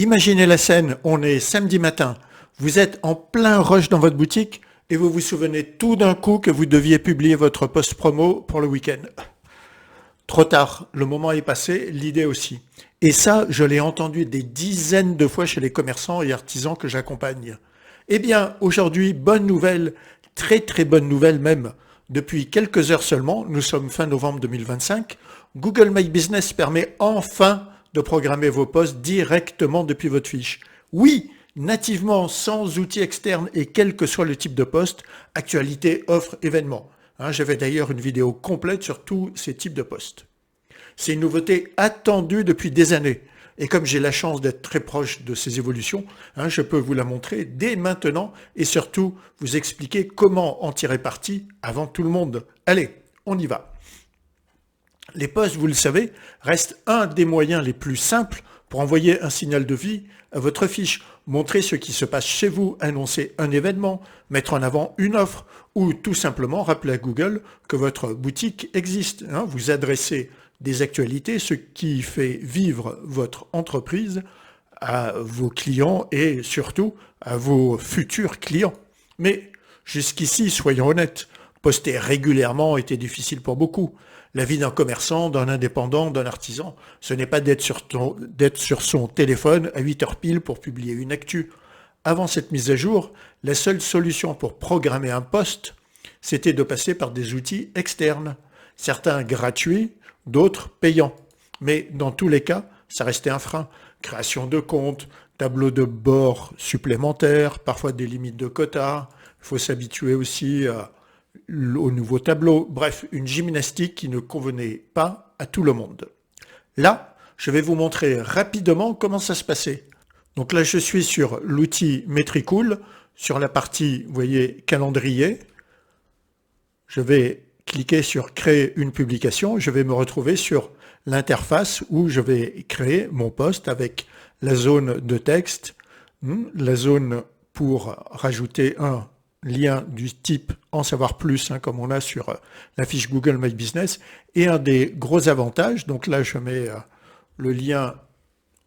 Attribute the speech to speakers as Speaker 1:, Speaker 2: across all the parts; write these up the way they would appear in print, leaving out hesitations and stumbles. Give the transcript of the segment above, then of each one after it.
Speaker 1: Imaginez la scène, on est samedi matin, vous êtes en plein rush dans votre boutique et vous vous souvenez tout d'un coup que vous deviez publier votre post promo pour le week-end. Trop tard, le moment est passé, l'idée aussi. Et ça, je l'ai entendu des dizaines de fois chez les commerçants et artisans que j'accompagne. Eh bien, aujourd'hui, bonne nouvelle, très très bonne nouvelle même. Depuis quelques heures seulement, nous sommes fin novembre 2025, Google My Business permet enfin de programmer vos posts directement depuis votre fiche. Oui, nativement, sans outils externes et quel que soit le type de poste, actualité, offre, événement. J'avais d'ailleurs une vidéo complète sur tous ces types de postes. C'est une nouveauté attendue depuis des années. Et comme j'ai la chance d'être très proche de ces évolutions, je peux vous la montrer dès maintenant et surtout vous expliquer comment en tirer parti avant tout le monde. Allez, on y va. Les posts, vous le savez, restent un des moyens les plus simples pour envoyer un signal de vie à votre fiche, montrer ce qui se passe chez vous, annoncer un événement, mettre en avant une offre ou tout simplement rappeler à Google que votre boutique existe. Vous adressez des actualités, ce qui fait vivre votre entreprise à vos clients et surtout à vos futurs clients. Mais jusqu'ici, soyons honnêtes, poster régulièrement était difficile pour beaucoup. La vie d'un commerçant, d'un indépendant, d'un artisan, ce n'est pas d'être sur son téléphone à 8 heures pile pour publier une actu. Avant cette mise à jour, la seule solution pour programmer un post, c'était de passer par des outils externes, certains gratuits, d'autres payants. Mais dans tous les cas, ça restait un frein. Création de comptes, tableau de bord supplémentaires, parfois des limites de quotas. Il faut s'habituer aussi au nouveau tableau. Bref, une gymnastique qui ne convenait pas à tout le monde. Là, je vais vous montrer rapidement comment ça se passait. Donc là, je suis sur l'outil Metricool, sur la partie, vous voyez, calendrier. Je vais cliquer sur créer une publication. Je vais me retrouver sur l'interface où je vais créer mon post avec la zone de texte, la zone pour rajouter un lien du type en savoir plus, comme on a sur la fiche Google My Business. Et un des gros avantages, donc là je mets le lien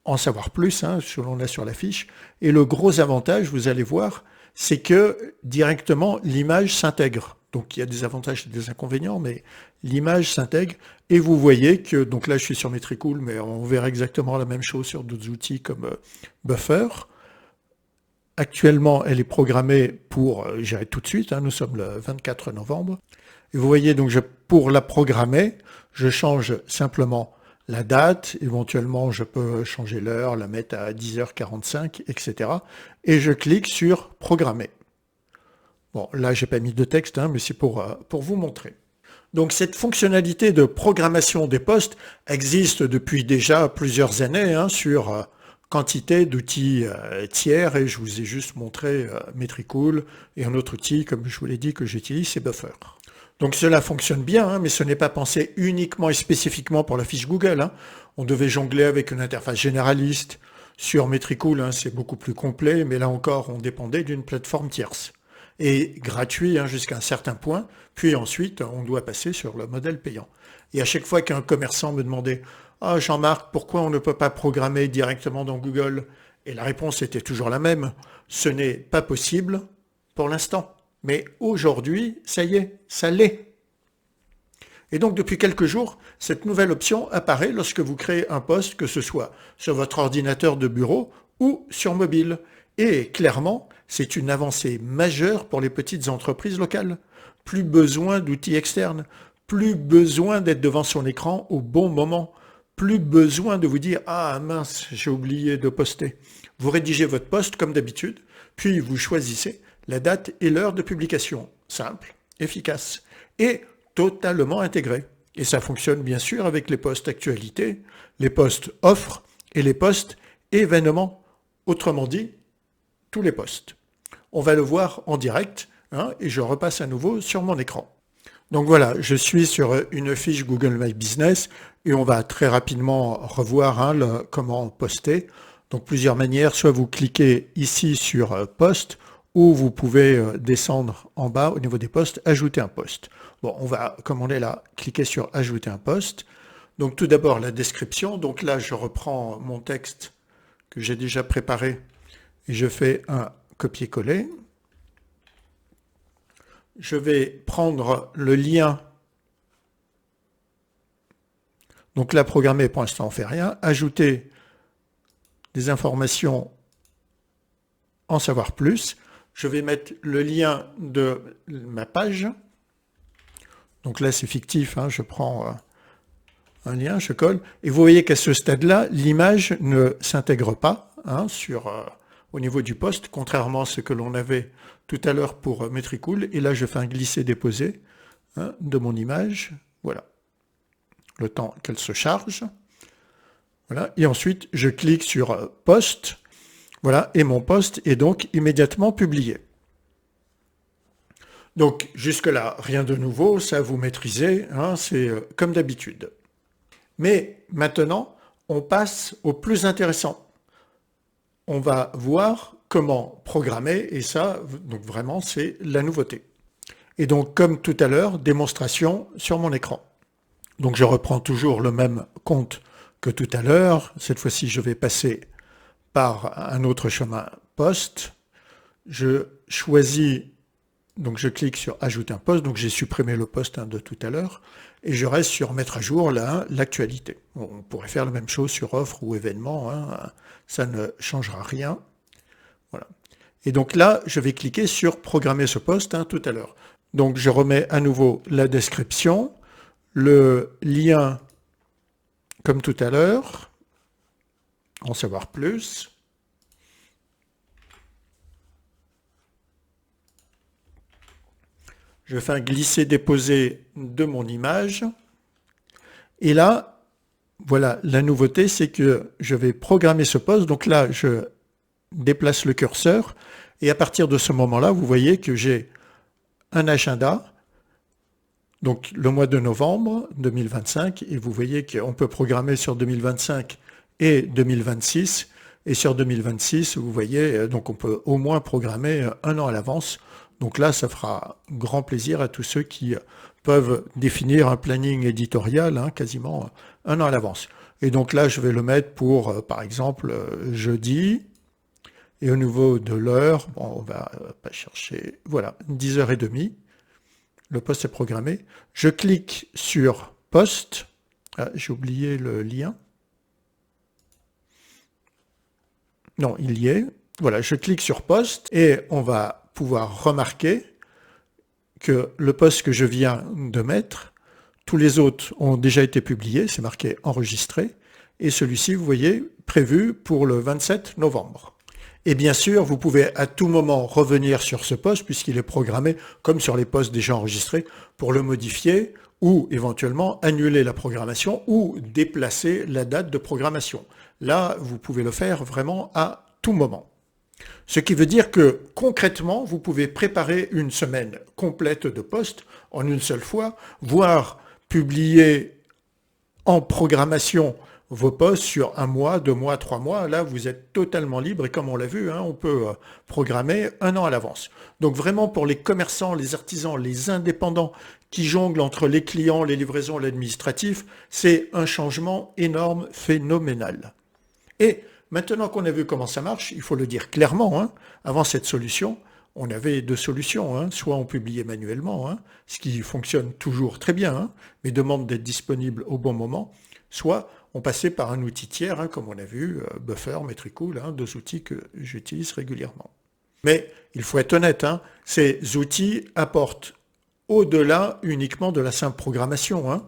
Speaker 1: en savoir plus, selon là sur la fiche. Et le gros avantage, vous allez voir, c'est que directement l'image s'intègre. Donc il y a des avantages et des inconvénients, mais l'image s'intègre. Et vous voyez que, donc là je suis sur Metricool, mais on verra exactement la même chose sur d'autres outils comme Buffer. Actuellement, elle est programmée pour, j'irai tout de suite, nous sommes le 24 novembre. Et vous voyez, donc pour la programmer, je change simplement la date, éventuellement je peux changer l'heure, la mettre à 10h45, etc. Et je clique sur programmer. Bon, là j'ai pas mis de texte, mais c'est pour vous montrer. Donc cette fonctionnalité de programmation des posts existe depuis déjà plusieurs années sur quantité d'outils tiers, et je vous ai juste montré Metricool, et un autre outil, comme je vous l'ai dit, que j'utilise, c'est Buffer. Donc cela fonctionne bien, mais ce n'est pas pensé uniquement et spécifiquement pour la fiche Google. On devait jongler avec une interface généraliste. Sur Metricool, c'est beaucoup plus complet, mais là encore, on dépendait d'une plateforme tierce. Et gratuit jusqu'à un certain point, puis ensuite, on doit passer sur le modèle payant. Et à chaque fois qu'un commerçant me demandait « Ah, Jean-Marc, pourquoi on ne peut pas programmer directement dans Google ?» Et la réponse était toujours la même, ce n'est pas possible pour l'instant. Mais aujourd'hui, ça y est, ça l'est. Et donc depuis quelques jours, cette nouvelle option apparaît lorsque vous créez un post, que ce soit sur votre ordinateur de bureau ou sur mobile. Et clairement, c'est une avancée majeure pour les petites entreprises locales. Plus besoin d'outils externes, plus besoin d'être devant son écran au bon moment, plus besoin de vous dire « Ah mince, j'ai oublié de poster ». Vous rédigez votre post comme d'habitude, puis vous choisissez la date et l'heure de publication. Simple, efficace et totalement intégré. Et ça fonctionne bien sûr avec les posts actualités, les posts offres et les posts événements. Autrement dit, tous les posts. On va le voir en direct et je repasse à nouveau sur mon écran. Donc voilà, je suis sur une fiche Google My Business et on va très rapidement revoir comment poster. Donc plusieurs manières, soit vous cliquez ici sur post, ou vous pouvez descendre en bas au niveau des posts, ajouter un post. Bon, on va, comme on est là, cliquer sur ajouter un post. Donc tout d'abord la description. Donc là, je reprends mon texte que j'ai déjà préparé et je fais un copier-coller. Je vais prendre le lien, donc là programmer pour l'instant on ne fait rien, ajouter des informations en savoir plus. Je vais mettre le lien de ma page. Donc là c'est fictif, hein, je prends un lien, je colle. Et vous voyez qu'à ce stade-là, l'image ne s'intègre pas hein, au niveau du poste, contrairement à ce que l'on avait tout à l'heure pour Metricool. Et là je fais un glisser-déposer hein, de mon image. Voilà. Le temps qu'elle se charge. Voilà. Et ensuite, je clique sur Poste. Voilà. Et mon poste est donc immédiatement publié. Donc, jusque-là, rien de nouveau. Ça, vous maîtrisez. Hein, c'est comme d'habitude. Mais maintenant, on passe au plus intéressant. On va voir comment programmer. Et ça, donc vraiment, c'est la nouveauté. Et donc, comme tout à l'heure, démonstration sur mon écran. Donc je reprends toujours le même compte que tout à l'heure. Cette fois-ci, je vais passer par un autre chemin poste. Je choisis, donc je clique sur ajouter un poste. Donc j'ai supprimé le poste de tout à l'heure. Et je reste sur mettre à jour l'actualité. On pourrait faire la même chose sur offre ou événement. Hein. Ça ne changera rien. Voilà. Et donc là, je vais cliquer sur programmer ce poste tout à l'heure. Donc je remets à nouveau la description. Le lien, comme tout à l'heure, en savoir plus. Je fais un glisser-déposer de mon image. Et là, voilà, la nouveauté, c'est que je vais programmer ce poste. Donc là, je déplace le curseur. Et à partir de ce moment-là, vous voyez que j'ai un agenda. Donc le mois de novembre 2025, et vous voyez qu'on peut programmer sur 2025 et 2026, et sur 2026, vous voyez, donc on peut au moins programmer un an à l'avance. Donc là, ça fera grand plaisir à tous ceux qui peuvent définir un planning éditorial quasiment un an à l'avance. Et donc là, je vais le mettre pour, par exemple, jeudi, et au niveau de l'heure, bon, on va pas chercher, voilà, 10h30. Le poste est programmé. Je clique sur poste. Ah, j'ai oublié le lien. Non, il y est. Voilà, je clique sur poste et on va pouvoir remarquer que le poste que je viens de mettre, tous les autres ont déjà été publiés, c'est marqué enregistré, et celui-ci, vous voyez, prévu pour le 27 novembre. Et bien sûr, vous pouvez à tout moment revenir sur ce poste puisqu'il est programmé comme sur les postes déjà enregistrés pour le modifier ou éventuellement annuler la programmation ou déplacer la date de programmation. Là, vous pouvez le faire vraiment à tout moment. Ce qui veut dire que concrètement, vous pouvez préparer une semaine complète de postes en une seule fois, voire publier en programmation vos postes sur 1 mois, 2 mois, 3 mois. Là, vous êtes totalement libre et comme on l'a vu, on peut programmer 1 an à l'avance. Donc vraiment pour les commerçants, les artisans, les indépendants qui jonglent entre les clients, les livraisons, l'administratif, c'est un changement énorme, phénoménal. Et maintenant qu'on a vu comment ça marche, il faut le dire clairement, avant cette solution, on avait 2 solutions, soit on publiait manuellement, ce qui fonctionne toujours très bien, mais demande d'être disponible au bon moment, soit on passait par un outil tiers, comme on a vu, Buffer, Metricool, 2 outils que j'utilise régulièrement. Mais il faut être honnête, ces outils apportent au-delà uniquement de la simple programmation,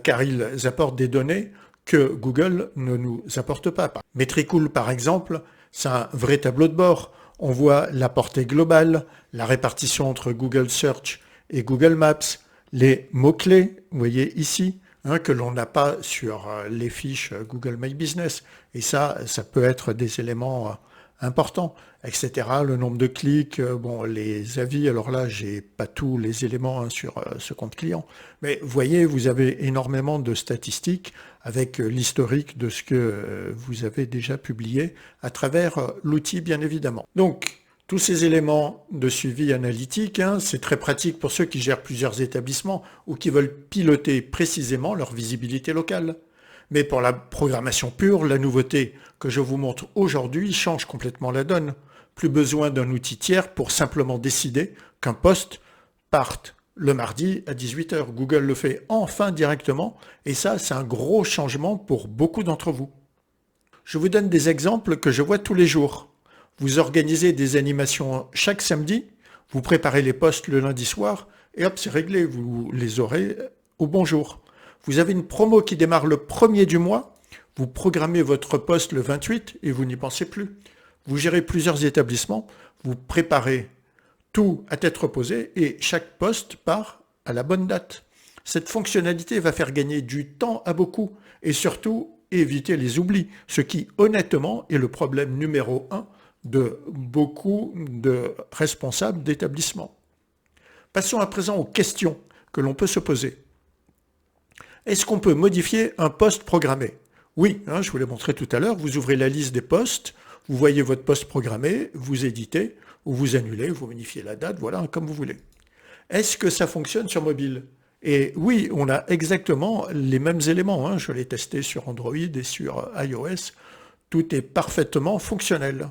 Speaker 1: car ils apportent des données que Google ne nous apporte pas. Metricool, par exemple, c'est un vrai tableau de bord. On voit la portée globale, la répartition entre Google Search et Google Maps, les mots-clés, vous voyez ici, que l'on n'a pas sur les fiches Google My Business. Et ça peut être des éléments importants, etc. Le nombre de clics, les avis, alors là, j'ai pas tous les éléments sur ce compte client. Mais vous voyez, vous avez énormément de statistiques avec l'historique de ce que vous avez déjà publié à travers l'outil, bien évidemment. Donc, tous ces éléments de suivi analytique, c'est très pratique pour ceux qui gèrent plusieurs établissements ou qui veulent piloter précisément leur visibilité locale. Mais pour la programmation pure, la nouveauté que je vous montre aujourd'hui change complètement la donne. Plus besoin d'un outil tiers pour simplement décider qu'un post parte le mardi à 18h. Google le fait enfin directement et ça, c'est un gros changement pour beaucoup d'entre vous. Je vous donne des exemples que je vois tous les jours. Vous organisez des animations chaque samedi, vous préparez les posts le lundi soir et hop, c'est réglé, vous les aurez au bon jour. Vous avez une promo qui démarre le 1er du mois, vous programmez votre post le 28 et vous n'y pensez plus. Vous gérez plusieurs établissements, vous préparez tout à tête reposée et chaque poste part à la bonne date. Cette fonctionnalité va faire gagner du temps à beaucoup et surtout éviter les oublis, ce qui honnêtement est le problème numéro 1 de beaucoup de responsables d'établissements. Passons à présent aux questions que l'on peut se poser. Est-ce qu'on peut modifier un poste programmé? Oui, je vous l'ai montré tout à l'heure, vous ouvrez la liste des postes, vous voyez votre poste programmé, vous éditez ou vous annulez, vous modifiez la date, voilà, comme vous voulez. Est-ce que ça fonctionne sur mobile? Et oui, on a exactement les mêmes éléments, je l'ai testé sur Android et sur iOS, tout est parfaitement fonctionnel.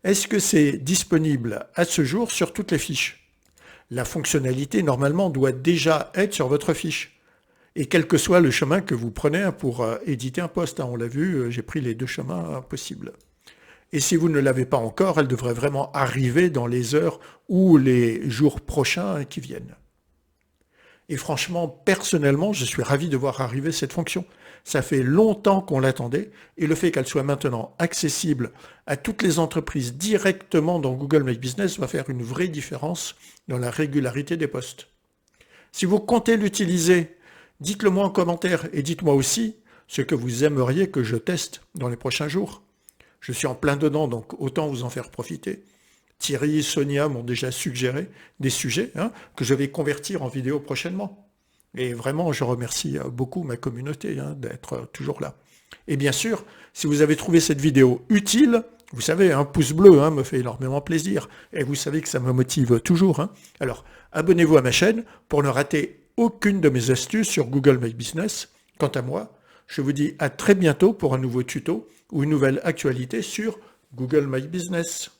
Speaker 1: Est-ce que c'est disponible à ce jour sur toutes les fiches? La fonctionnalité, normalement, doit déjà être sur votre fiche. Et quel que soit le chemin que vous prenez pour éditer un post, on l'a vu, j'ai pris les deux chemins possibles. Et si vous ne l'avez pas encore, elle devrait vraiment arriver dans les heures ou les jours prochains qui viennent. Et franchement, personnellement, je suis ravi de voir arriver cette fonction. Ça fait longtemps qu'on l'attendait et le fait qu'elle soit maintenant accessible à toutes les entreprises directement dans Google My Business va faire une vraie différence dans la régularité des posts. Si vous comptez l'utiliser, dites-le moi en commentaire et dites-moi aussi ce que vous aimeriez que je teste dans les prochains jours. Je suis en plein dedans, donc autant vous en faire profiter. Thierry, Sonia m'ont déjà suggéré des sujets que je vais convertir en vidéo prochainement. Et vraiment, je remercie beaucoup ma communauté d'être toujours là. Et bien sûr, si vous avez trouvé cette vidéo utile, vous savez, un pouce bleu me fait énormément plaisir. Et vous savez que ça me motive toujours. Alors, abonnez-vous à ma chaîne pour ne rater aucune de mes astuces sur Google My Business. Quant à moi, je vous dis à très bientôt pour un nouveau tuto ou une nouvelle actualité sur Google My Business.